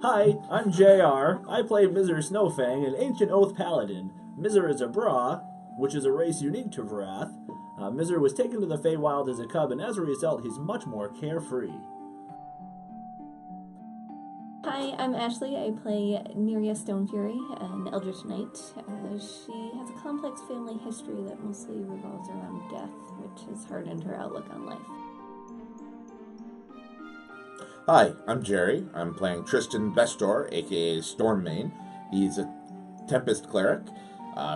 Hi, I'm JR. I play Mizr Snowfang, an Ancient Oath Paladin. Mizr is a Brah, which is a race unique to Vrath. Mizr was taken to the Feywild as a cub, and as a result, he's much more carefree. Hi, I'm Ashley. I play Neriah Stonefury, an Eldritch Knight. She has a complex family history that mostly revolves around death, which has hardened her outlook on life. Hi, I'm Jerry. I'm playing Tristan Bestor, aka Stormmane. He's a Tempest Cleric,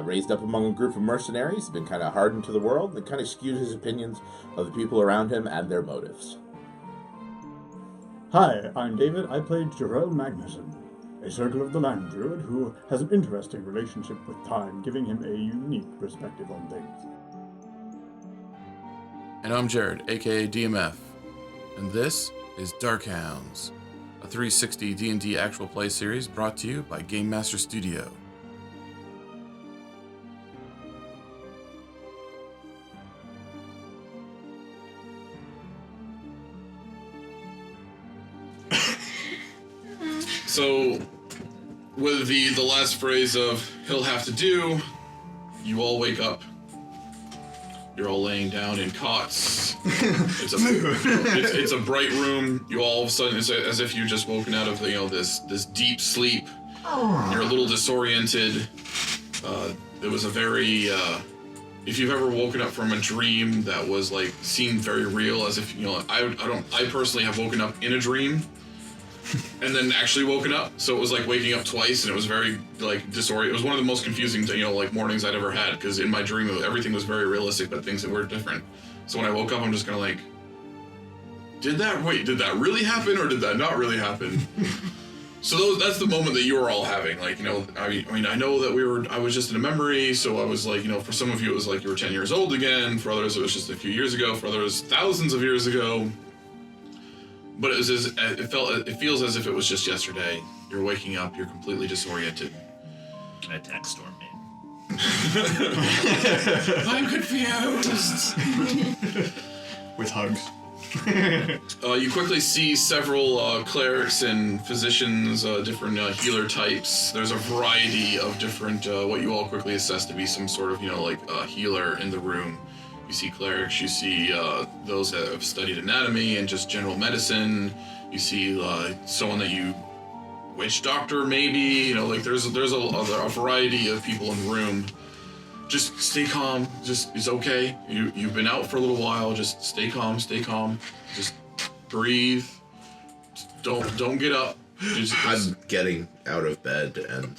raised up among a group of mercenaries, been kind of hardened to the world, and kind of skewed his opinions of the people around him and their motives. Hi, I'm David. I play Jorell Magnusson, a Circle of the Land Druid who has an interesting relationship with time, giving him a unique perspective on things. And I'm Jared, aka DM.F, and this is Darkhounds, a 360 D&D actual play series brought to you by Game Master Studio. So, with the last phrase of he'll have to do, you all wake up. You're all laying down in cots. It's a bright room. You all of a sudden, it's as if you've just woken out of this deep sleep. You're a little disoriented. It was a very if you've ever woken up from a dream that was like seemed very real, as if I personally have woken up in a dream and then actually woken up, so it was like waking up twice, and it was very like disoriented. It was one of the most confusing mornings I'd ever had, because in my dream everything was very realistic, but things that were different. So when I woke up, I'm just kind of like, did that really happen, or did that not really happen? So that's the moment that you were all having, I know that I was just in a memory, so I was like, for some of you it was like you were 10 years old again, for others it was just a few years ago, for others thousands of years ago. But it feels as if it was just yesterday. You're waking up, you're completely disoriented. I attack Stormmane. I'm confused. With hugs. You quickly see several clerics and physicians, different healer types. There's a variety of different, what you all quickly assess to be some sort of, healer in the room. You see clerics, you see those that have studied anatomy and just general medicine. You see someone that witch doctor maybe, there's a variety of people in the room. Just stay calm, it's okay. You've been out for a little while, just stay calm. Just breathe. Don't get up. I'm getting out of bed and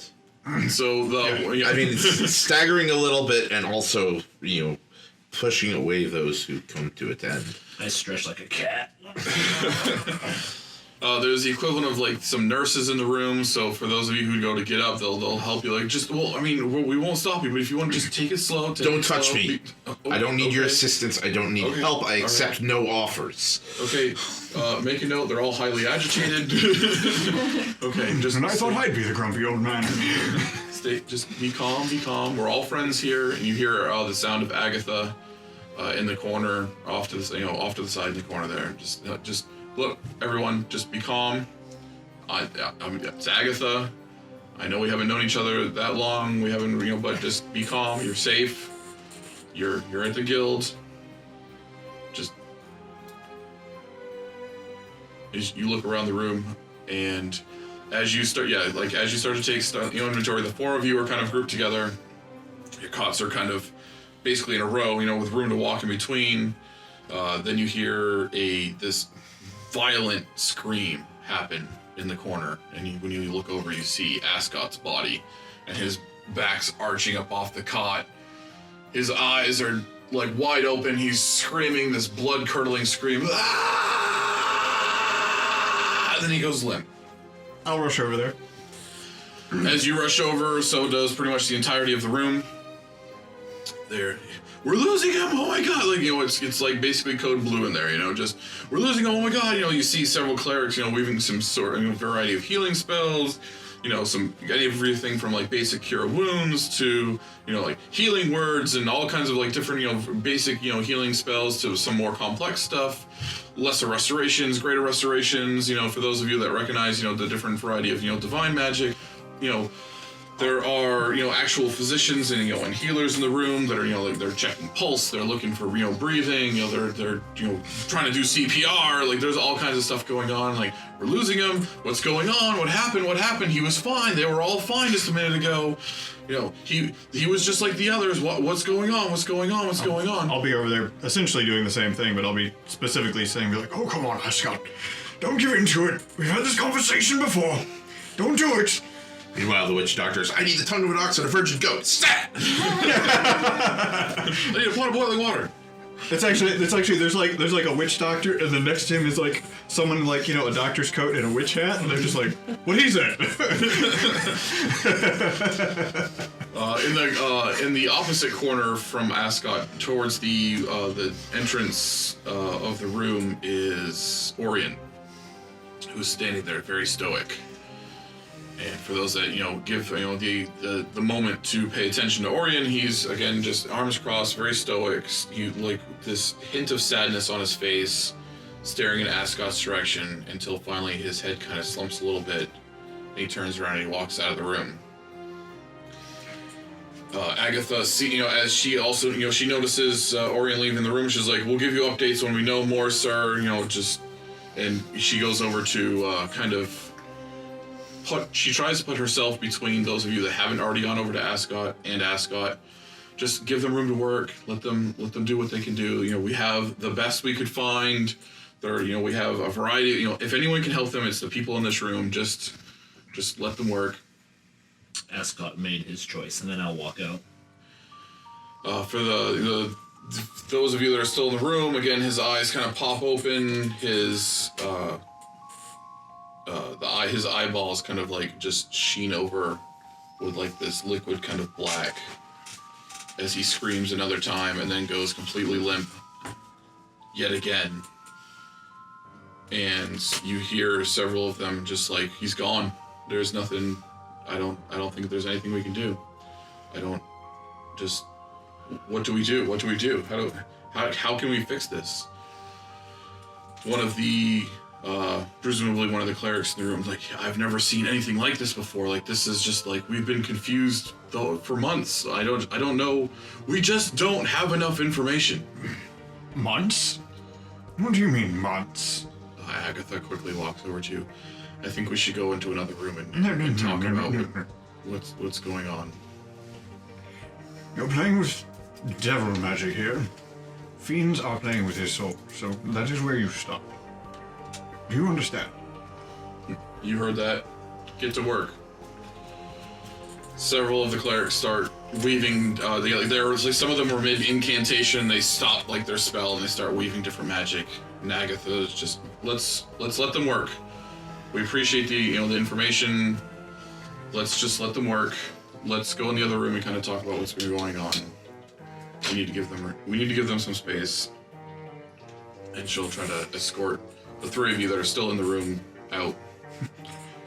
so it's staggering a little bit, and also, pushing away those who come to attend. I stretch like a cat. There's the equivalent of some nurses in the room, so for those of you who go to get up, they'll help you. We won't stop you, but if you want to just take it slow. Don't touch me. I don't need your assistance. I don't need help. I accept no offers. Okay, make a note. They're all highly agitated. Okay, And I thought I'd be the grumpy old man. Just be calm. We're all friends here, and you hear the sound of Agatha in the corner, off to the side in the corner there. Just look, everyone. Just be calm. It's Agatha. I know we haven't known each other that long. We haven't, but just be calm. You're safe. You're at the guild. You look around the room, and as you start to take inventory, the four of you are kind of grouped together. Your cots are kind of basically in a row, with room to walk in between. Then you hear this violent scream happen in the corner, and when you look over, you see Ascot's body, and his back's arching up off the cot. His eyes are wide open. He's screaming this blood-curdling scream. Ah! And then he goes limp. I'll rush over there. As you rush over, so does pretty much the entirety of the room. We're losing him, oh my god, it's like basically code blue in there, just, we're losing him, oh my god, you see several clerics, weaving some sort of variety of healing spells. everything from like basic cure wounds to like healing words and all kinds of like different basic healing spells to some more complex stuff, lesser restorations, greater restorations. For those of you that recognize the different variety of divine magic, there are actual physicians and and healers in the room that are like they're checking pulse, they're looking for breathing, they're trying to do CPR. Like there's all kinds of stuff going on. Like we're losing him. What's going on? What happened? He was fine. They were all fine just a minute ago. He was just like the others. What's going on? What's going on? I'll be over there essentially doing the same thing, but I'll be specifically saying, oh, come on, Ascot. Don't give in to it. We've had this conversation before. Don't do it. Meanwhile, the witch doctors, I need the tongue of an ox and a virgin goat. Stat! I need a pot of boiling water. It's actually there's like a witch doctor, and then next to him is like someone like a doctor's coat and a witch hat, and they're just like, what is it? In the opposite corner from Ascot, towards the entrance of the room, is Orion, who's standing there very stoic. And for those that give the moment to pay attention to Orion, he's again just arms crossed, very stoic. You like this hint of sadness on his face, staring in Ascot's direction until finally his head kind of slumps a little bit. And he turns around and he walks out of the room. Agatha, as she also she notices Orion leaving the room, she's like, "We'll give you updates when we know more, sir." And she goes over to she tries to put herself between those of you that haven't already gone over to Ascot and Ascot. Just give them room to work. Let them do what they can do. We have the best we could find. We have a variety. If anyone can help them, it's the people in this room. Just let them work. Ascot made his choice, and then I'll walk out. For those of you that are still in the room, again, his eyes kind of pop open. His eyeballs kind of like just sheen over with like this liquid kind of black as he screams another time and then goes completely limp yet again. And you hear several of them just like, he's gone. There's nothing. I don't think there's anything we can do. What do we do? What do we do? How can we fix this? One of the presumably one of the clerics in the room, like, I've never seen anything like this before. Like, this is just like, we've been confused for months. I don't know. We just don't have enough information. Months? What do you mean, months? Agatha quickly walks over to you. I think we should go into another room and talk about what's going on. You're playing with devil magic here. Fiends are playing with his soul, so that is where you stop. Do you understand? You heard that. Get to work. Several of the clerics start weaving. Some of them were mid incantation. They stop like their spell and they start weaving different magic. And Agatha is just let's let them work. We appreciate the information. Let's just let them work. Let's go in the other room and kind of talk about what's been going on. We need to give them some space. And she'll try to escort the three of you that are still in the room out.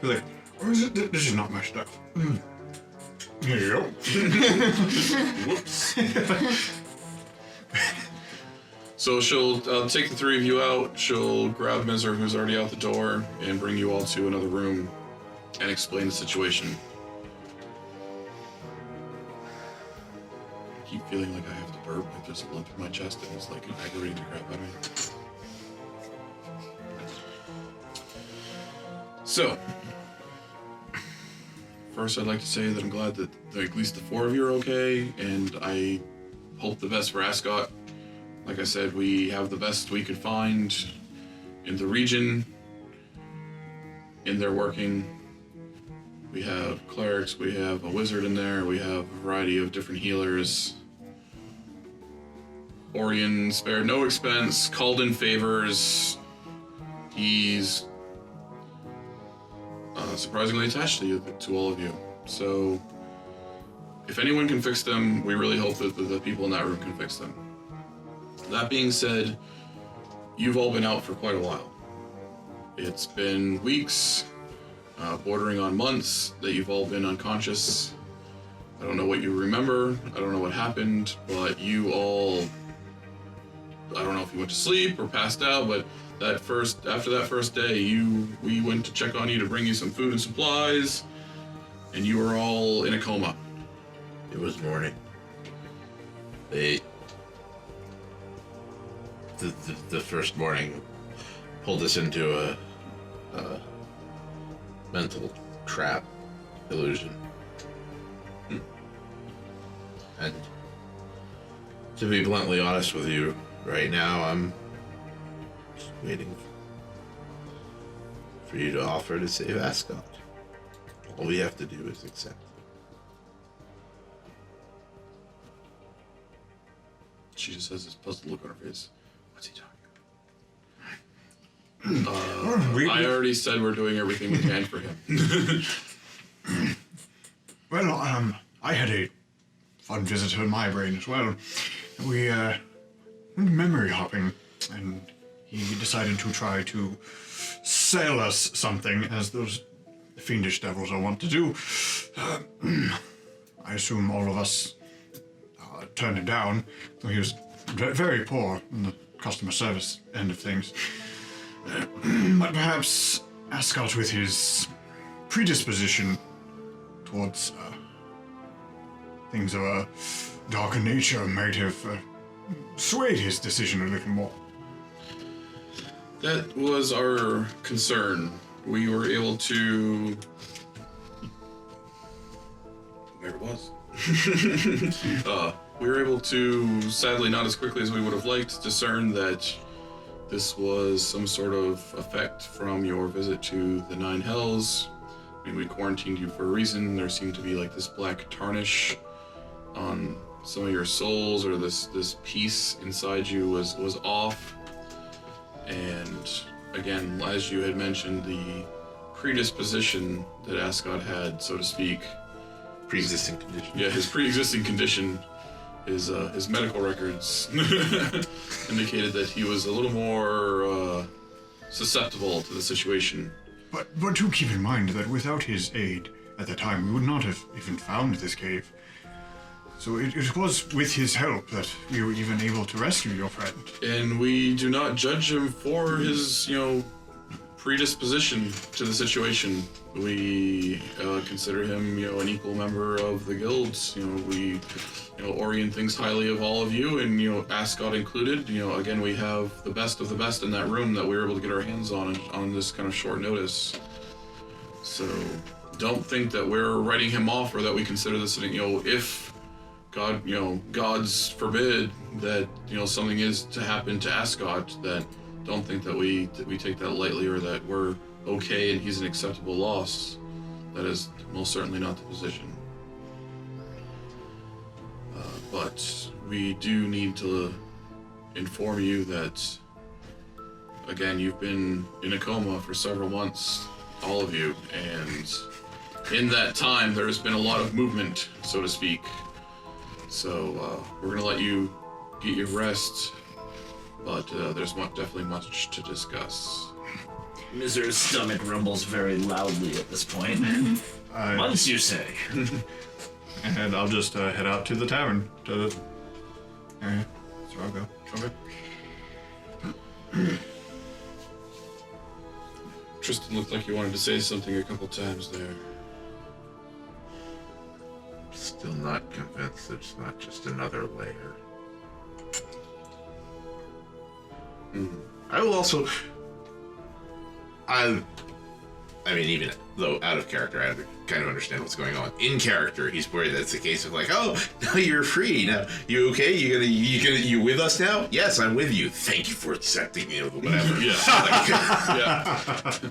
You're like, this is not my stuff. Here you go. Whoops. So she'll take the three of you out. She'll grab Mizr, who's already out the door, and bring you all to another room and explain the situation. I keep feeling like I have to burp, like there's a lump in my chest and it's like aggravating the crap out of me. So, first I'd like to say that I'm glad that at least the four of you are okay, and I hope the best for Ascot. Like I said, we have the best we could find in the region, and they're working. We have clerics, we have a wizard in there, we have a variety of different healers. Orion spared no expense, called in favors. He's surprisingly attached to all of you. So, if anyone can fix them, we really hope that the people in that room can fix them. That being said, you've all been out for quite a while. It's been weeks, bordering on months that you've all been unconscious. I don't know what you remember. I don't know what happened, but you all, I don't know if you went to sleep or passed out, but after that first day, we went to check on you to bring you some food and supplies, and you were all in a coma. It was morning. The first morning pulled us into a mental trap illusion. And to be bluntly honest with you, right now I'm just waiting for you to offer to save Ascot. All we have to do is accept. She just has this puzzled look on her face. What's he talking about? I already said we're doing everything we can for him. Well, I had a fun visitor in my brain as well. We went memory hopping, and he decided to try to sell us something, as those fiendish devils are wont to do. I assume all of us turned him down, though he was very poor in the customer service end of things. But perhaps Ascot, with his predisposition towards things of a darker nature, might have swayed his decision a little more. That was our concern. We were able to... Whoever it was. We were able to, sadly not as quickly as we would have liked, discern that this was some sort of effect from your visit to the Nine Hells. I mean, we quarantined you for a reason. There seemed to be like this black tarnish on some of your souls, or this piece inside you was off. And again, as you had mentioned, the predisposition that Ascot had, so to speak, Pre-existing condition. Yeah, his pre-existing condition, his medical records indicated that he was a little more susceptible to the situation. But do keep in mind that without his aid at the time, we would not have even found this cave. So it was with his help that we were even able to rescue your friend. And we do not judge him for his, predisposition to the situation. We consider him, an equal member of the guilds. Orion thinks highly of all of you, and, Ascot included. Again, we have the best of the best in that room that we were able to get our hands on this kind of short notice. So don't think that we're writing him off, or that we consider this, if God, God's forbid that, something is to happen to Ascot, that don't think that we take that lightly, or that we're okay and he's an acceptable loss. That is most certainly not the position. But we do need to inform you that, again, you've been in a coma for several months, all of you, and in that time there's been a lot of movement, so to speak. So we're going to let you get your rest, but there's definitely much to discuss. Mizr's stomach rumbles very loudly at this point. Months, you say? And I'll just head out to the tavern. That's where I'll go. Okay. Tristan looked like you wanted to say something a couple times there. Still not convinced it's not just another layer. I will also... I mean, even though out of character, I kind of understand what's going on. In character, he's worried that it's a case of like, oh, now you're free. Now, you okay? You with us now? Yes, I'm with you. Thank you for accepting, whatever. Yeah.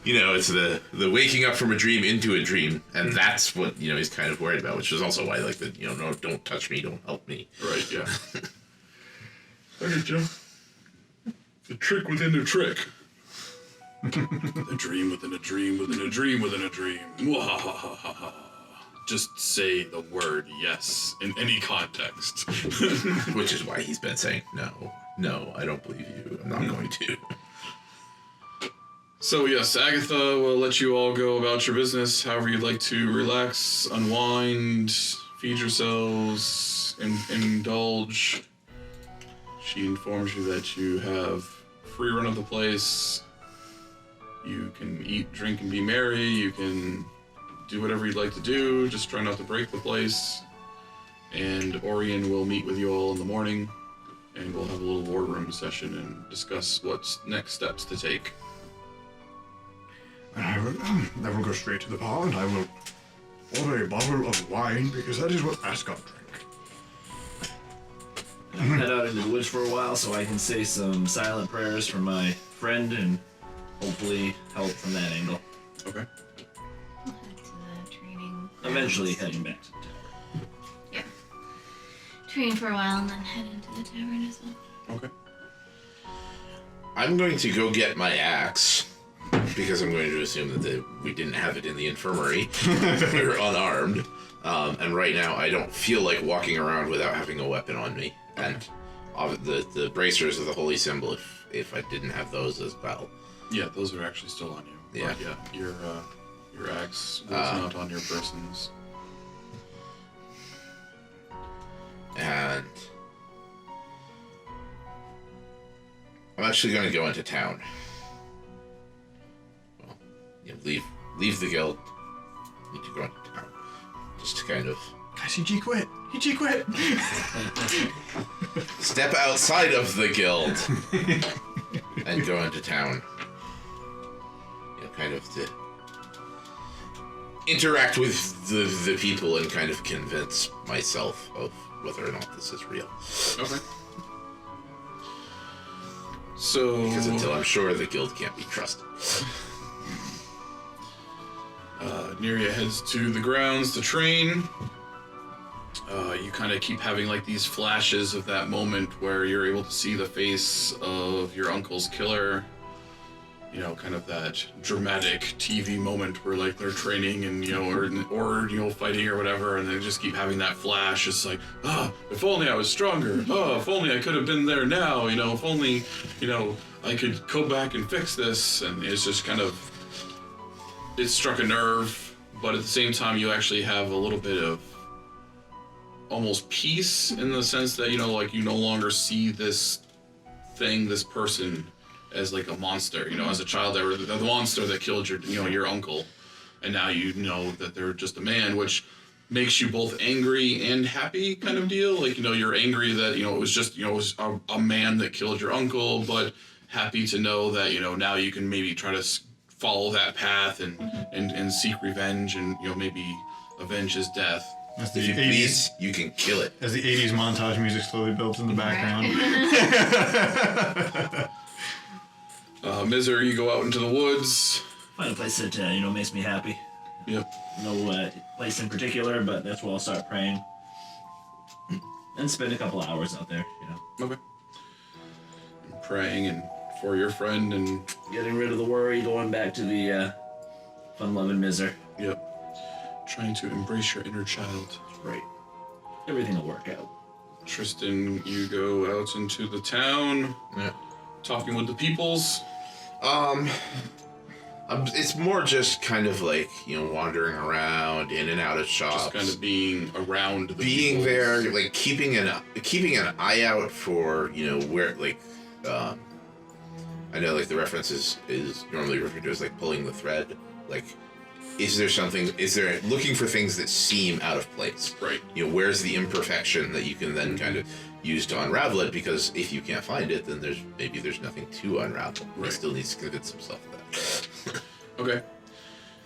It's the waking up from a dream into a dream, and that's what, he's kind of worried about, which is also why, like, no, don't touch me, don't help me. Right, yeah. Okay, Joe. The trick within a trick. A dream within a dream within a dream within a dream. Mwahahaha. Just say the word yes in any context. Which is why he's been saying, no, I don't believe you. I'm not going to. So yes, Agatha will let you all go about your business, however you'd like to relax, unwind, feed yourselves, indulge. She informs you that you have free run of the place. You can eat, drink, and be merry. You can do whatever you'd like to do. Just try not to break the place. And Orion will meet with you all in the morning, and we'll have a little war room session and discuss what's next steps to take. I will go straight to the bar, and I will order a bottle of wine, because that is what Ascot drink. Head out into the woods for a while so I can say some silent prayers for my friend and hopefully help from that angle. Okay. I'll head to the training. Eventually heading back to the tower. Yeah. Train for a while and then head into the tavern as well. Okay. I'm going to go get my axe, because I'm going to assume that we didn't have it in the infirmary. We were unarmed. And right now, I don't feel like walking around without having a weapon on me. And the bracers of the holy symbol, if I didn't have those as well. Yeah, those are actually still on you. Yeah. But yeah, your axe was not on your persons. And I'm actually going to go into town. Well, leave the guild. Need to go into town. Just to kind of... Guys, he quit. He quit. step outside of the guild and go into town. Kind of to interact with the people and kind of convince myself of whether or not this is real. Okay. So... Because until I'm sure, the guild can't be trusted. Neriah heads to the grounds to train. You kind of keep having like these flashes of that moment where you're able to see the face of your uncle's killer. You know, kind of that dramatic TV moment where like they're training and, or fighting or whatever, and they just keep having that flash. It's like, if only I was stronger. If only I could have been there now, if only, I could go back and fix this. And it's just kind of, it struck a nerve, but at the same time, you actually have a little bit of almost peace in the sense that, you no longer see this thing, this person as like a monster. As a child, they were the monster that killed your uncle, and now you know that they're just a man, which makes you both angry and happy, kind of deal. Like, you're angry that it was just it was a man that killed your uncle, but happy to know that now you can maybe try to follow that path and seek revenge and maybe avenge his death. As the If you 80s, please, you can kill it. as the 80s montage music slowly builds in the background. Mizr, you go out into the woods. Find a place that, makes me happy. Yep. No place in particular, but that's where I'll start praying. And spend a couple hours out there, Okay. And praying and for your friend and... Getting rid of the worry, going back to the fun-loving Mizr. Yep. Trying to embrace your inner child. Right. Everything will work out. Tristan, you go out into the town. Yeah. Talking with the peoples. It's more just kind of like, wandering around, in and out of shops. Just kind of being around the being peoples. there, like keeping an eye out for, where, like, I know, like, the reference is normally referred to as, like, pulling the thread. Like, is there looking for things that seem out of place? Right. Where's the imperfection that you can then kind of use to unravel it? Because if you can't find it, then there's nothing to unravel. Right. He still needs to convince himself of that. Okay.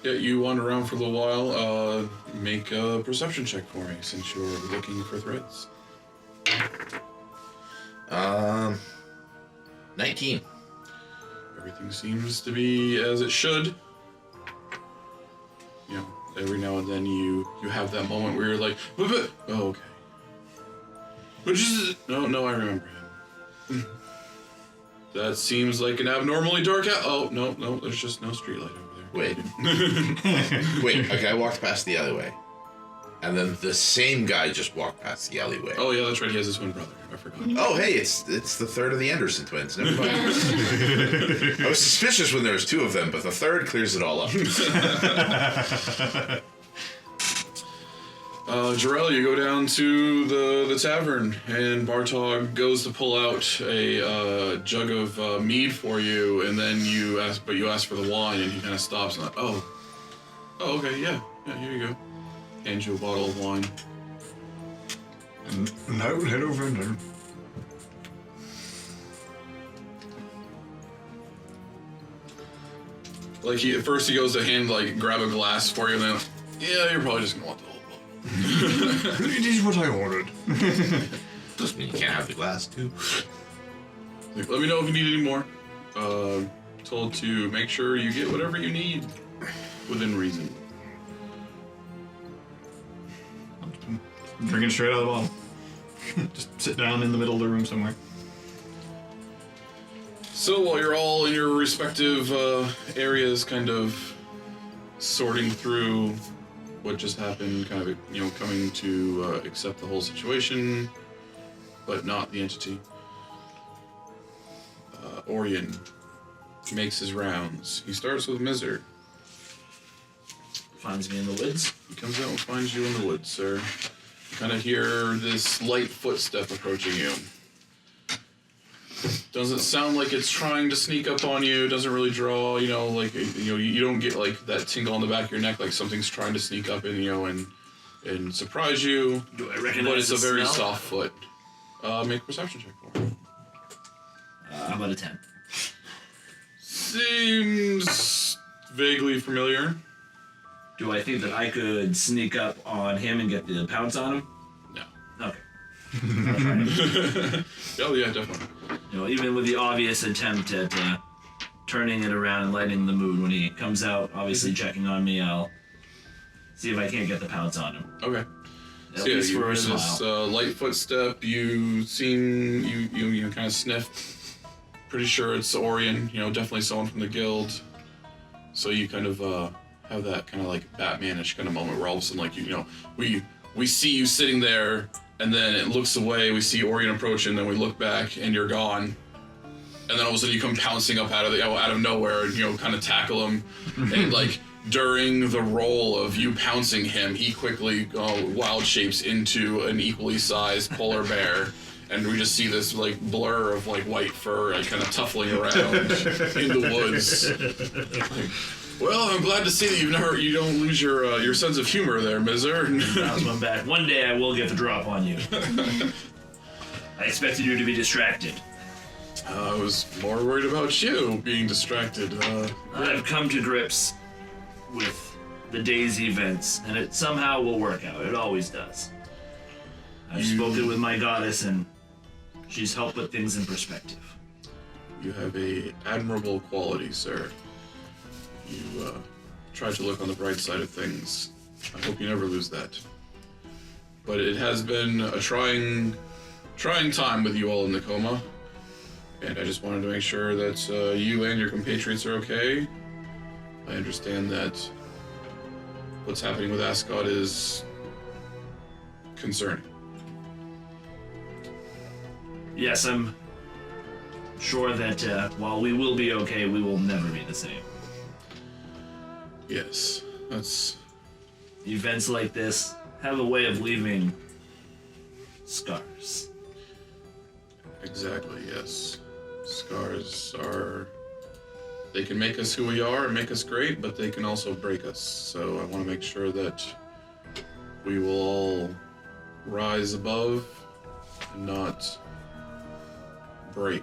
Yeah, you wander around for a little while. Make a perception check for me, since you're looking for threads. 19. Everything seems to be as it should. Every now and then you have that moment where you're like, oh, okay. Which is, no, I remember him. That seems like an abnormally dark house. Oh, no, there's just no streetlight over there. Wait. Wait, a guy walked past the other way. And then the same guy just walked past the alleyway. Oh yeah, that's right. He has his twin brother. I forgot. Oh, hey, it's the third of the Anderson twins. Never mind. I was suspicious when there was two of them, but the third clears it all up. Jorell, you go down to the tavern, and Bartog goes to pull out a jug of mead for you, and then you ask for the wine, and he kind of stops and like, oh, okay, yeah, here you go. Hands you a bottle of wine. And I will head over and Like at first he goes to grab a glass for you, and then yeah, you're probably just gonna want the whole bottle. It is what I ordered. Doesn't mean you can't have the glass too. Like, let me know if you need any more. Told to make sure you get whatever you need within reason. Drinking straight out of the bottle. Just sit down in the middle of the room somewhere. So while you're all in your respective areas, kind of sorting through what just happened, kind of coming to accept the whole situation, but not the entity. Orion makes his rounds. He starts with Mizr. Finds me in the woods. He comes out and finds you in the woods, sir. You kind of hear this light footstep approaching you. Doesn't sound like it's trying to sneak up on you. Doesn't really draw, you don't get like that tingle on the back of your neck like something's trying to sneak up and surprise you. Do I recognize But it's a the very smell? soft foot. Make a perception check for me. How about a 10? Seems vaguely familiar. Do I think that I could sneak up on him and get the pounce on him? No. Okay. I'll try it. Oh yeah, definitely. Even with the obvious attempt at turning it around and lightening the mood, when he comes out, obviously checking on me, I'll see if I can't get the pounce on him. Okay. At So least you for a hear smile. this light footstep. You seem you kind of sniff. Pretty sure it's Orion. Definitely someone from the guild. So you kind of have that kind of like Batmanish kind of moment where all of a sudden we see you sitting there, and then it looks away. We see Orion approach, and then we look back, and you're gone. And then all of a sudden you come pouncing up out of nowhere, and kind of tackle him, and during the roll of you pouncing him, he quickly wild shapes into an equally sized polar bear, and we just see this blur of white fur kind of tuffling around in the woods. Well, I'm glad to see that you don't lose your sense of humor there, Mizr. Bounce one back. One day I will get the drop on you. I expected you to be distracted. I was more worried about you being distracted. I've come to grips with the day's events, and it somehow will work out. It always does. I've spoken with my goddess, and she's helped put things in perspective. You have a admirable quality, sir. You try to look on the bright side of things. I hope you never lose that. But it has been a trying time with you all in the coma, and I just wanted to make sure that you and your compatriots are okay. I understand that what's happening with Ascot is concerning. Yes, I'm sure that while we will be okay, we will never be the same. Yes, that's... Events like this have a way of leaving scars. Exactly, yes. Scars are... They can make us who we are and make us great, but they can also break us. So I want to make sure that we will all rise above and not break.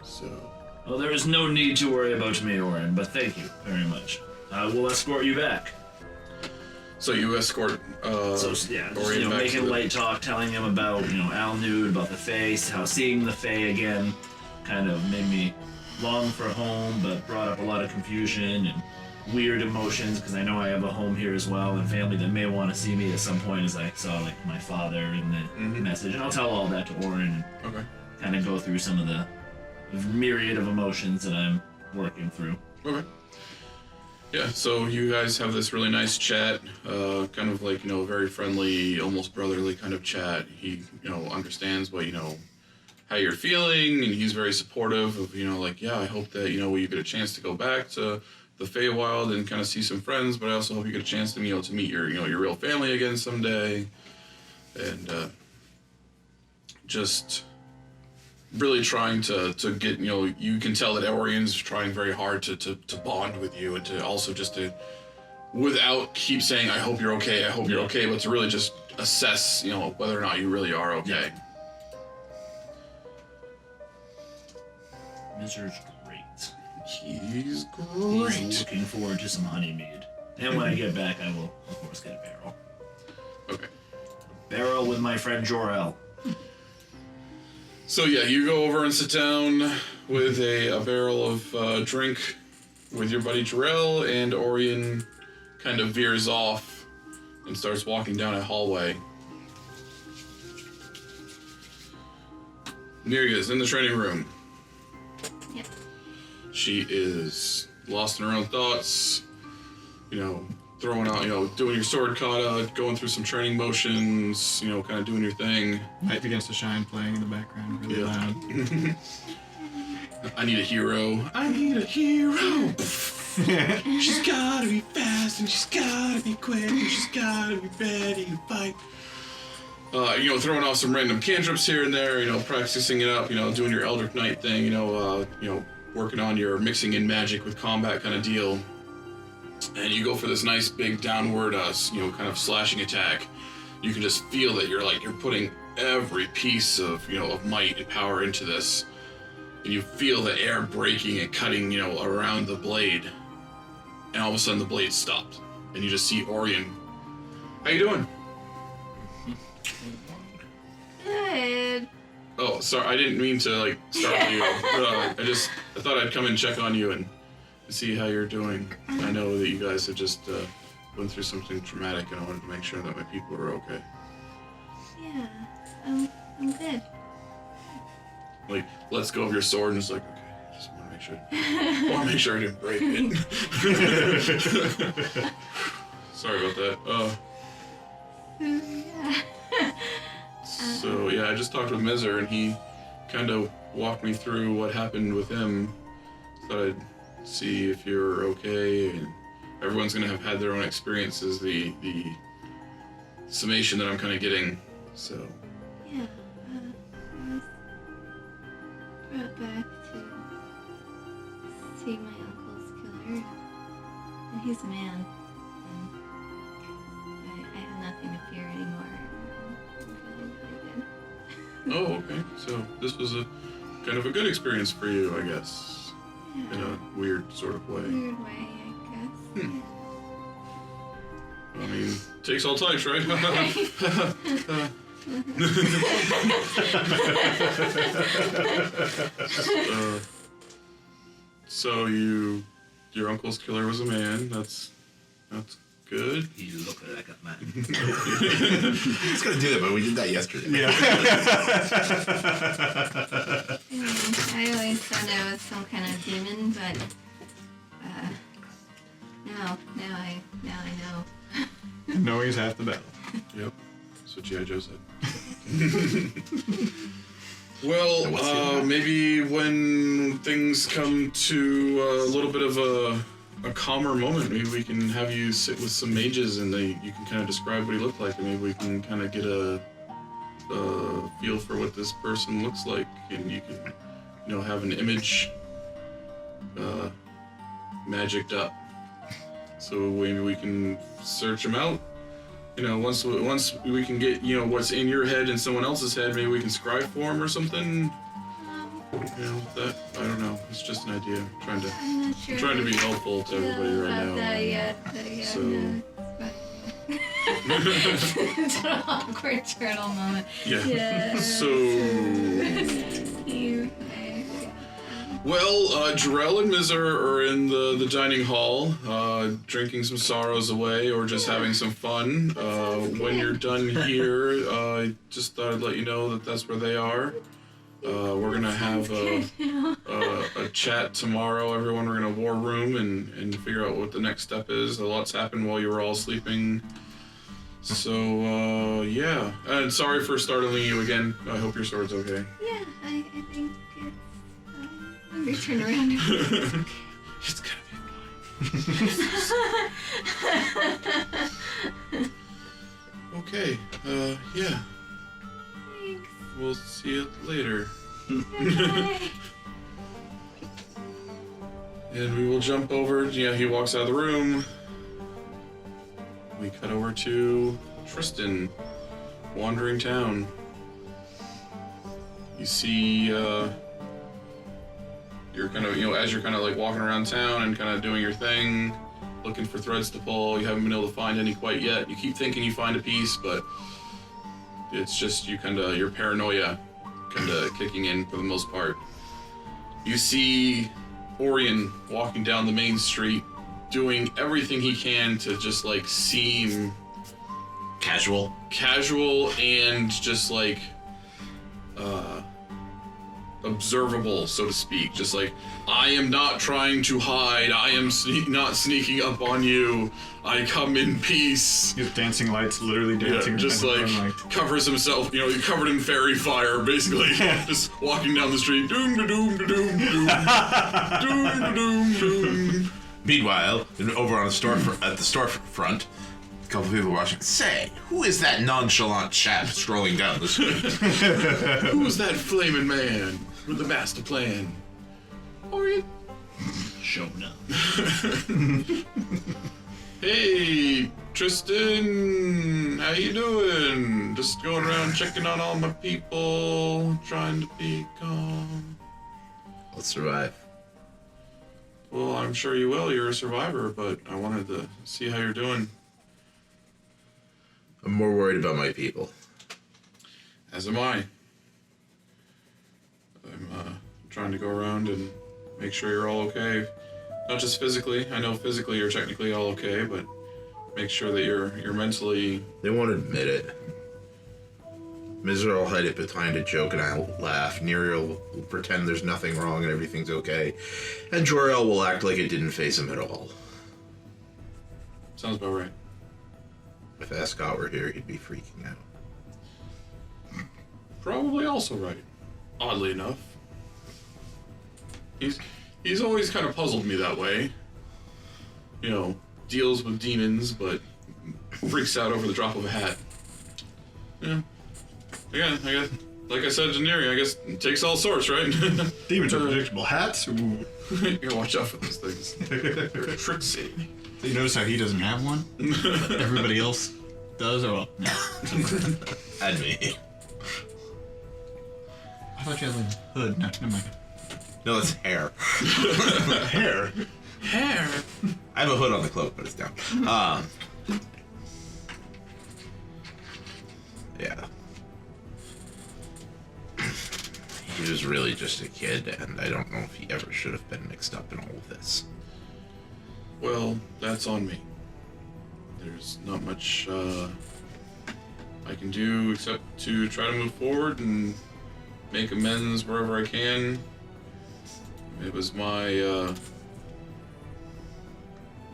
So... Well, there is no need to worry about me, Orion, but thank you very much. I will escort you back. So you escort Orion back making to the... light talk, telling him about, Al-Nud, about the Fae, how seeing the Fae again kind of made me long for home, but brought up a lot of confusion and weird emotions, because I know I have a home here as well, and family that may want to see me at some point, as I saw, my father in the message. And I'll tell all that to Orion and kind of go through some of the myriad of emotions that I'm working through. Okay. Yeah, so you guys have this really nice chat, kind of like, very friendly, almost brotherly kind of chat. He, understands what, how you're feeling, and he's very supportive of, yeah, I hope that, you get a chance to go back to the Feywild and kind of see some friends, but I also hope you get a chance to, to meet your, your real family again someday. And, just really trying to get, you can tell that Orion's trying very hard to bond with you, and to also just to, without keep saying, I hope you're okay, but to really just assess, whether or not you really are okay. Mizr's great. He's great. He's looking forward to some honey mead. And when I get back, I will, of course, get a barrel. Okay. Barrel with my friend Jorell. So yeah, you go over and sit down with a barrel of drink with your buddy Jorell, and Orion kind of veers off and starts walking down a hallway. Neriah's in the training room. Yep. She is lost in her own thoughts, throwing out, doing your sword kata, going through some training motions, kind of doing your thing. Light Begins to Shine playing in the background really loud. I need a hero. I need a hero. She's gotta be fast, and she's gotta be quick, and she's gotta be ready to fight. Throwing off some random cantrips here and there, practicing it up, doing your Eldritch Knight thing, working on your mixing in magic with combat kind of deal. And you go for this nice big downward, kind of slashing attack. You can just feel that you're putting every piece of, of might and power into this. And you feel the air breaking and cutting, around the blade. And all of a sudden the blade stopped. And you just see Orion. How you doing? Good. Oh, sorry, I didn't mean to, start with you. But, I thought I'd come and check on you and see how you're doing. I know that you guys have just went through something traumatic, and I wanted to make sure that my people are okay. Yeah, I'm good. Let's go of your sword, and it's okay, I just want to make sure I didn't break it. Sorry about that. Yeah. So yeah, I just talked with Mizr, and he kind of walked me through what happened with him. Thought I'd see if you're okay, and everyone's gonna have had their own experiences. The summation that I'm kind of getting. So. Yeah. I was brought back to see my uncle's killer, and he's a man, and I have nothing to fear anymore. I'm feeling pretty good. Oh, okay. So this was a kind of a good experience for you, I guess, in a weird sort of way. Weird way, I guess. Hmm. I mean, takes all types, right? So your uncle's killer was a man. That's good. You look like a man. He's gonna do that, but we did that yesterday. Yeah. I always thought I was some kind of demon, but now I know. No, he's half the battle. Yep, that's what G.I. Joe said. Well, maybe when things come to a little bit of a calmer moment, maybe we can have you sit with some mages, and you can kind of describe what he looked like, and maybe we can kind of get a feel for what this person looks like, and you can, have an image magicked up. So maybe we can search them out. Once we can get, what's in your head and someone else's head, maybe we can scribe for them or something. That, I don't know. It's just an idea. I'm not sure. I'm trying to be helpful to everybody right now. That yet, So. No, it's an awkward turtle moment. Yeah. So. Well, Jorell and Mizr are in the dining hall, drinking some sorrows away or just having some fun. When you're done here, I just thought I'd let you know that that's where they are. We're gonna have a chat tomorrow, everyone. We're gonna war room and figure out what the next step is. A lot's happened while you were all sleeping. So, yeah. And sorry for startling you again. I hope your sword's okay. Yeah, I think it's Let me turn around. It's gonna be fine. Okay, yeah. Thanks. We'll see you later. Okay. And we will jump over. Yeah, he walks out of the room. We cut over to Tristan, wandering town. You see, you're kind of, as you're kind of like walking around town and kind of doing your thing, looking for threads to pull. You haven't been able to find any quite yet. You keep thinking you find a piece, but it's just your paranoia kind of kicking in for the most part. You see Orion walking down the main street, doing everything he can to just like seem Casual. and just like observable, so to speak. Just like, I am not trying to hide. I am not sneaking up on you. I come in peace. His dancing lights, literally dancing. Yeah, just like covers himself, covered in fairy fire, basically. Just walking down the street. Doom da doom da doom da doom. Doom da doom doom. Meanwhile, over on at the storefront, a couple people watching. Say, who is that nonchalant chap strolling down the street? Who's that flaming man with the master plan? Orion? Showing up. Hey, Tristan, how you doing? Just going around checking on all my people, trying to be calm. I'll survive. Well, I'm sure you will. You're a survivor, but I wanted to see how you're doing. I'm more worried about my people. As am I. I'm trying to go around and make sure you're all okay. Not just physically. I know physically you're technically all okay, but make sure that you're mentally... They won't admit it. Mizr will hide it behind a joke and I'll laugh. Neriah will pretend there's nothing wrong and everything's okay. And Jorell will act like it didn't faze him at all. Sounds about right. If Ascot were here, he'd be freaking out. Probably also right. Oddly enough. He's always kind of puzzled me that way. Deals with demons, but freaks out over the drop of a hat. Yeah. Again, I guess, like I said to Neri, I guess it takes all sorts, right? Demons are predictable. Hats? Ooh. You gotta watch out for those things. They're tricksy. So you notice how he doesn't have one? Everybody else does? Or no? And me. I thought you had like a hood. No, never mind. No, it's hair. Hair? Hair? I have a hood on the cloak, but it's down. Yeah. He was really just a kid, and I don't know if he ever should have been mixed up in all of this. Well, that's on me. There's not much I can do except to try to move forward and make amends wherever I can. It was my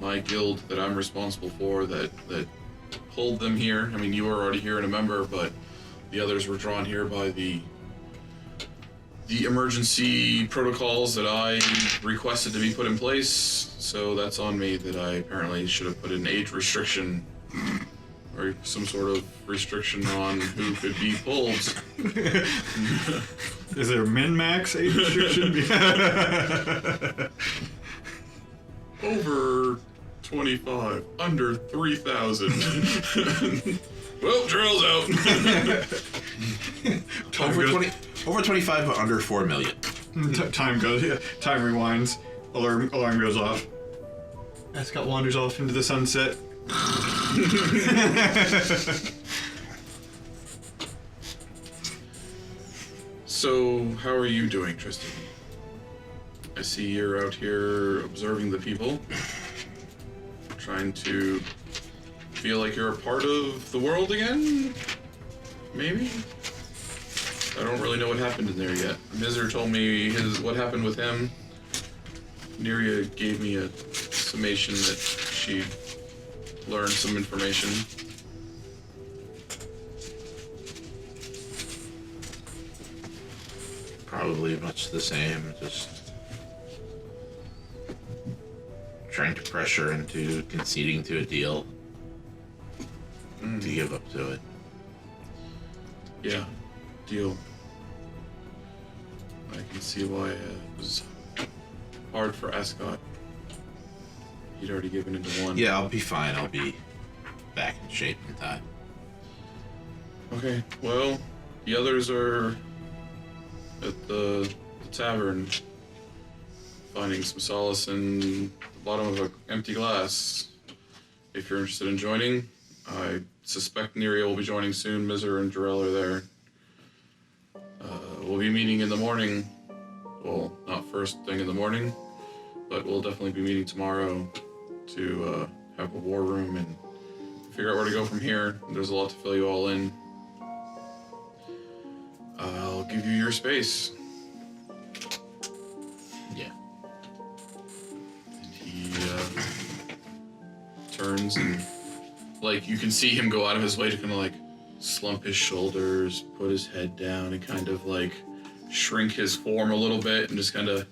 my guild that I'm responsible for that pulled them here. I mean, you were already here and a member, but the others were drawn here by the emergency protocols that I requested to be put in place. So that's on me that I apparently should have put an age restriction or some sort of restriction on who could be pulled. Is there a min-max age restriction? Over 25, under 3,000. Well, Jorell's out. Over 25, but under 4 million. Time goes. Yeah, time rewinds. Alarm goes off. Ascot wanders off into the sunset. So, how are you doing, Tristan? I see you're out here observing the people, trying to feel like you're a part of the world again? Maybe? I don't really know what happened in there yet. Mizr told me what happened with him. Neriah gave me a summation that she learned some information. Probably much the same, just trying to pressure into conceding to a deal to give up to it. Yeah, deal. I can see why it was hard for Ascot. He'd already given into one. Yeah, I'll be fine. I'll be back in shape in time. Okay, well, the others are at the tavern, finding some solace in the bottom of an empty glass. If you're interested in joining, I suspect Neriah will be joining soon. Mizr and Jorell are there. We'll be meeting in the morning. Well, not first thing in the morning, but we'll definitely be meeting tomorrow to have a war room and figure out where to go from here. There's a lot to fill you all in. I'll give you your space. Yeah. And he turns and, like, you can see him go out of his way to kind of, like, slump his shoulders, put his head down, and kind of, like, shrink his form a little bit and just kind of,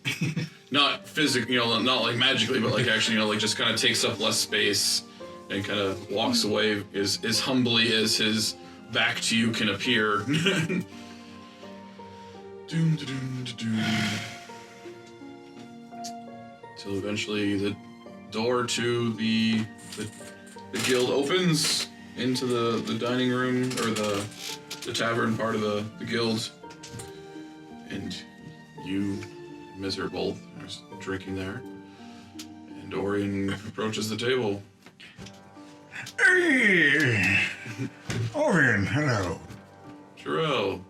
not physically, not, like, magically, but, like, actually, like, just kind of takes up less space and kind of walks away as humbly as his back to you can appear. Doom, doom, doom. Till eventually the door to the guild opens into the dining room, or the tavern part of the guild. And you, Mizr, both are drinking there. And Orion approaches the table. Hey! Orion, hello. Jorell,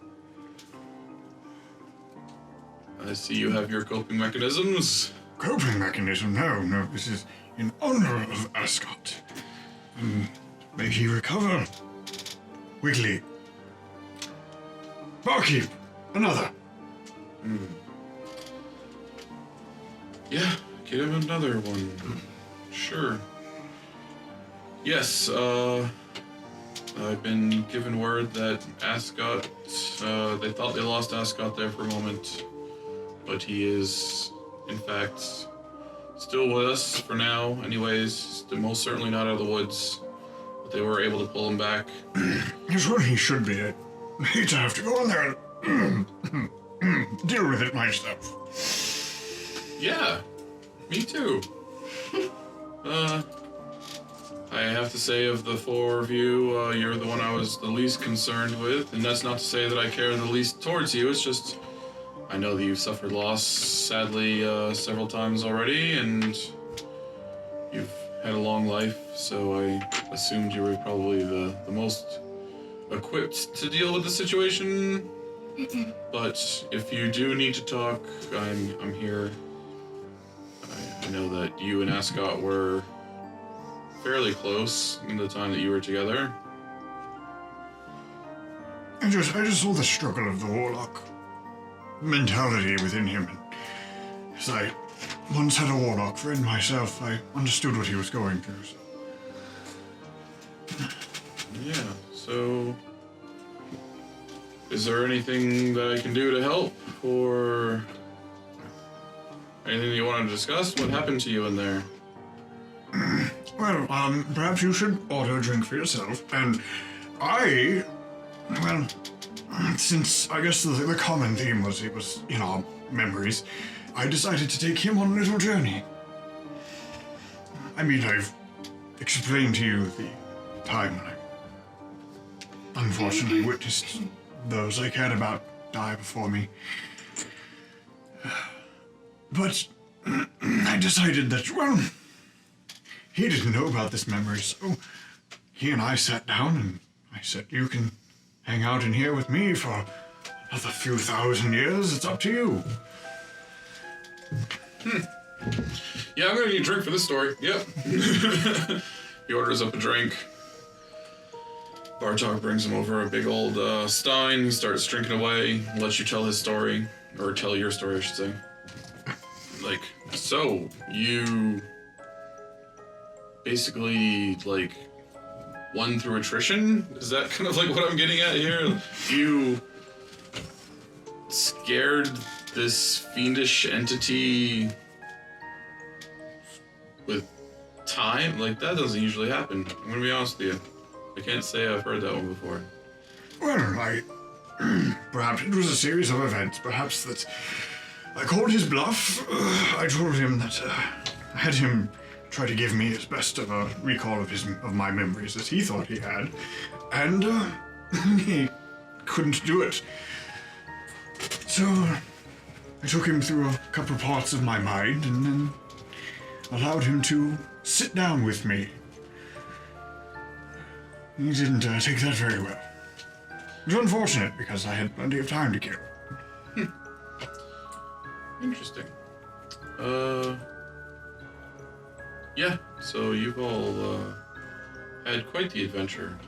I see you have your coping mechanisms. Coping mechanism? No, this is in honor of Ascot. May he recover. Wiggly. Barkeep, another. Yeah, get him another one. Sure. Yes, I've been given word that Ascot, they thought they lost Ascot there for a moment, but he is, in fact, still with us for now, anyways. Still most certainly not out of the woods, but they were able to pull him back. He's where he should be. I hate to have to go in there and deal with it myself. Yeah, me too. I have to say, of the four of you, you're the one I was the least concerned with, and that's not to say that I care the least towards you. It's just I know that you've suffered loss, sadly, several times already, and you've had a long life, so I assumed you were probably the most equipped to deal with the situation. But if you do need to talk, I'm here. I know that you and Ascot were fairly close in the time that you were together. I just saw the struggle of the warlock mentality within him, and as I once had a warlock friend myself, I understood what he was going through. So. Yeah, so is there anything that I can do to help, or anything you want to discuss? What happened to you in there? Well, perhaps you should order a drink for yourself, and since I guess the common theme was it was in our memories, I decided to take him on a little journey. I mean, I've explained to you the time when I unfortunately witnessed those I cared about die before me. But I decided that, well, he didn't know about this memory, so he and I sat down and I said, you can hang out in here with me for another few thousand years. It's up to you. Yeah, I'm gonna need a drink for this story. Yep. He orders up a drink. Bartok brings him over a big old stein. He starts drinking away, lets you tell his story, or tell your story, I should say. Like, so, you basically, like, won through attrition? Is that kind of like what I'm getting at here? You scared this fiendish entity with time? Like, that doesn't usually happen. I'm gonna be honest with you. I can't say I've heard that one before. Well, perhaps it was a series of events. Perhaps that I called his bluff. I told him that I had him try to give me as best of a recall of my memories as he thought he had, and he couldn't do it. So I took him through a couple parts of my mind and then allowed him to sit down with me. He didn't take that very well. It was unfortunate because I had plenty of time to kill. Interesting. Yeah, so you've all had quite the adventure.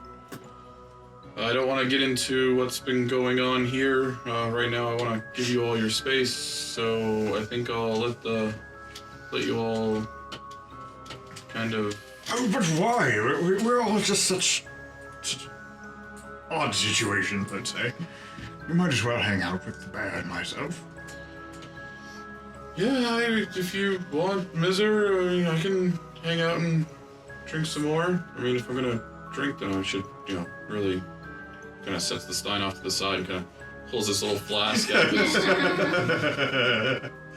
I don't want to get into what's been going on here. Right now I want to give you all your space, so I think I'll let you all kind of... Oh, but why? We're all just such odd situations, I'd say. We might as well hang out with the bear and myself. Yeah, if you want, Mizr, I mean, I can hang out and drink some more. I mean, if I'm gonna drink, then I should, really kind of sets the stein off to the side and kind of pulls this little flask out.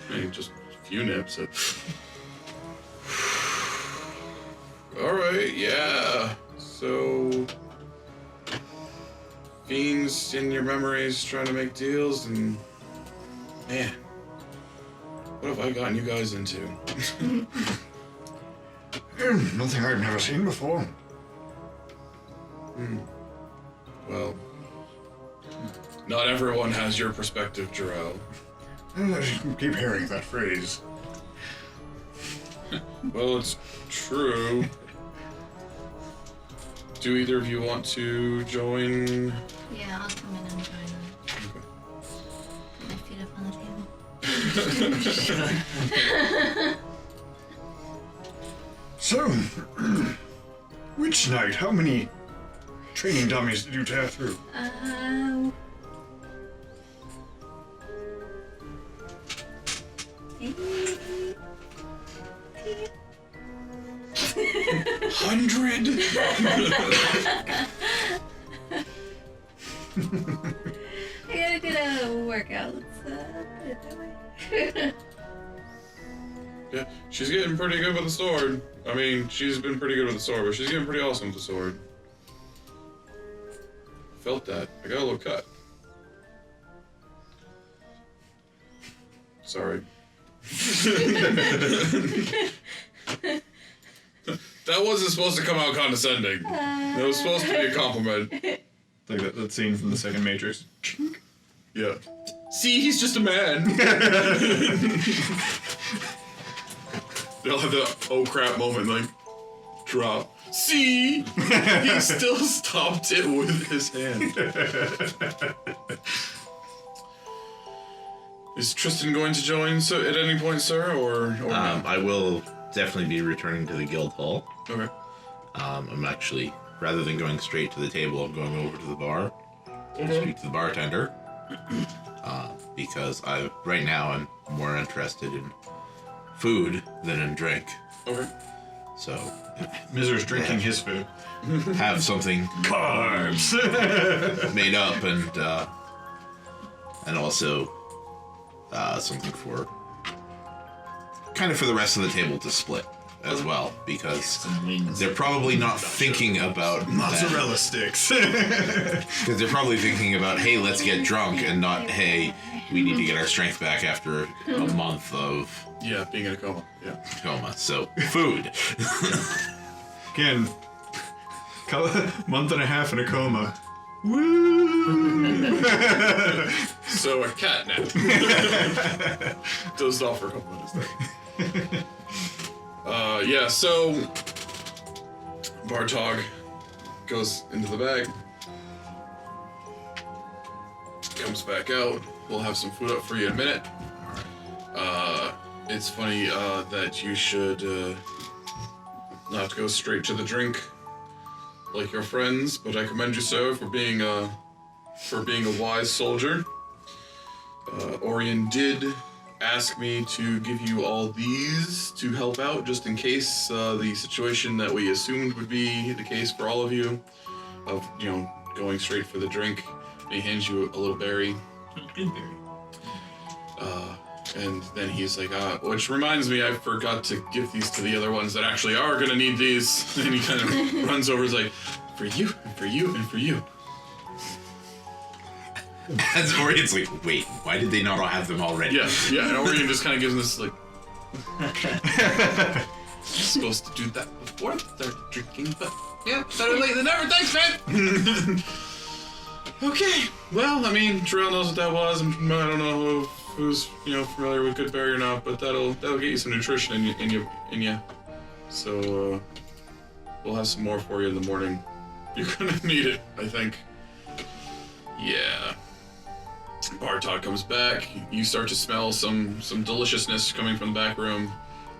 I mean, just a few nips. Alright, yeah. So, fiends in your memories trying to make deals, and man, what have I gotten you guys into? Nothing I've never seen before. Well, not everyone has your perspective, Jorell. I keep hearing that phrase. Well, it's true. Do either of you want to join? Yeah, I'll come in and join them. Okay. Put my feet up on the table. So, which night? How many training dummies did you tear through? 100? I gotta get a workout. Let's put it that way. Yeah, she's getting pretty good with the sword. I mean, she's been pretty good with the sword, but she's getting pretty awesome with the sword. Felt that. I got a little cut. Sorry. That wasn't supposed to come out condescending. That was supposed to be a compliment. Like that scene from the second Matrix. Yeah. See, he's just a man. They'll have the oh crap moment, like, drop. See? He still stopped it with his hand. Is Tristan going to join at any point, sir, or not? I will definitely be returning to the guild hall. Okay. I'm actually, rather than going straight to the table, I'm going over to the bar to speak to the bartender. Because right now I'm more interested in food than in drink. Okay. So, Mizr's drinking his food. Have something Carbs made up and also something for the rest of the table to split as well, because they're probably not thinking about mozzarella sticks. Because they're probably thinking about, hey, let's get drunk, and not, hey, we need to get our strength back after a month of being in a coma. Yeah, coma. So food. Again, month and a half in a coma. Woo! So a cat nap. Dozed off for a couple minutes there. So Bartog goes into the bag, comes back out. We'll have some food up for you in a minute. It's funny that you should not go straight to the drink like your friends, but I commend you, sir, for being a wise soldier. Orion did ask me to give you all these to help out, just in case the situation that we assumed would be the case for all of you, of going straight for the drink. He hands you a little berry. Good berry. And then he's like, which reminds me, I forgot to give these to the other ones that actually are gonna need these. And he kind of runs over, and is like, for you, and for you, and for you. As Orion's like, wait, why did they not all have them already? Yeah, and Orion just kind of gives him this, like, you're supposed to do that before they're drinking, but yeah, better late than never, thanks, man! Okay, well, I mean, Jorell knows what that was. I don't know who's familiar with good berry or not, but that'll get you some nutrition in you. So we'll have some more for you in the morning. You're gonna need it, I think. Yeah. Bartok comes back. You start to smell some deliciousness coming from the back room.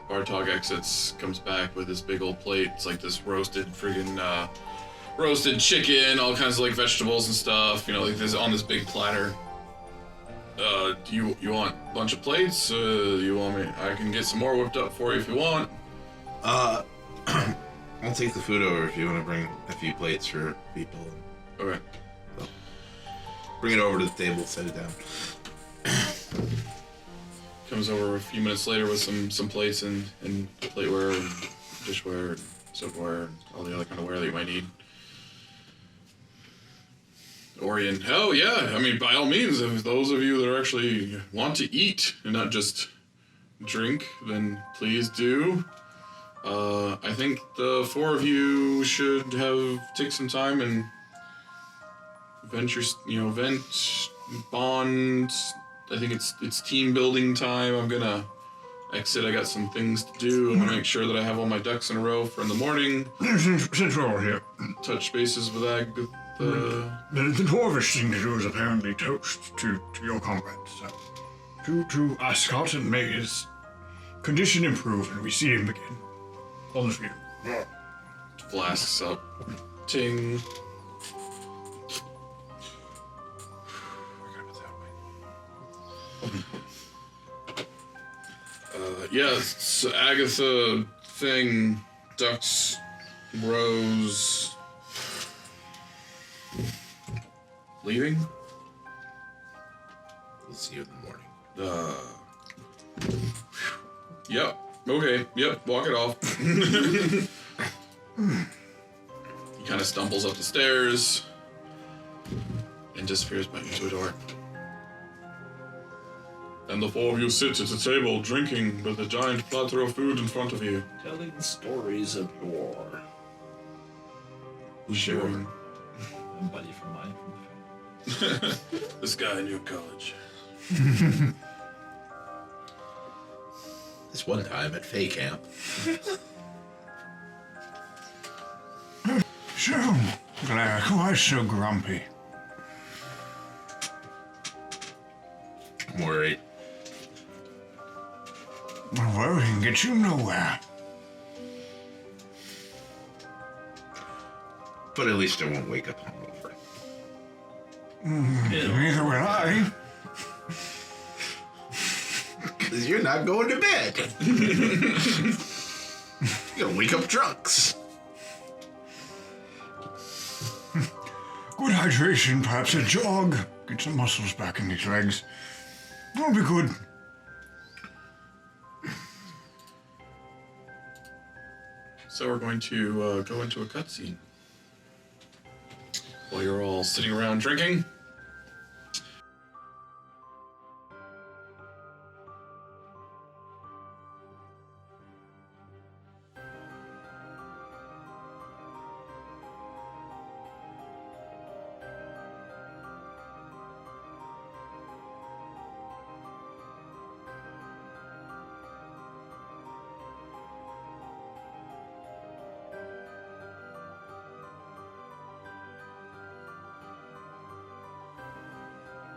Bartok exits, comes back with this big old plate. It's like this roasted roasted chicken, all kinds of like vegetables and stuff, like this on this big platter. Do you want a bunch of plates? Do you want me? I can get some more whipped up for you if you want. I'll take the food over if you want to bring a few plates for people. Okay. So, bring it over to the table, set it down. Comes over a few minutes later with some plates and plateware, and dishware, and soapware, and all the other kind of ware that you might need. Orion, hell yeah, I mean, by all means, if those of you that actually want to eat and not just drink, then please do. I think the four of you should take some time and vent, bond. I think it's team building time. I'm gonna exit. I got some things to do. I'm gonna make sure that I have all my ducks in a row for in the morning. Since we're all here, touch bases with that. The dwarvish thing to do is apparently toast to your comrades. So, to Ascot and may his condition improve and we see him again. On the field. Flasks up. Ting. Yes, Agatha, Thing, Ducks, Rose. Leaving? We'll see you in the morning. Yep. Okay. Yep. Walk it off. He kind of stumbles up the stairs and disappears back into a door. And the four of you sit at a table drinking with a giant platter of food in front of you. Telling stories of yore. Sharing. A buddy from mine from the family. This guy in your college. This one time at Fae Camp. So, Cleric, why so grumpy? I'm worried. Well, worrying gets you nowhere. But at least I won't wake up hungover. Neither will I. Because you're not going to bed. You're gonna wake up drunks. Good hydration, perhaps a jog. Get some muscles back in these legs. That'll be good. So we're going to go into a cutscene. While you're all sitting around drinking.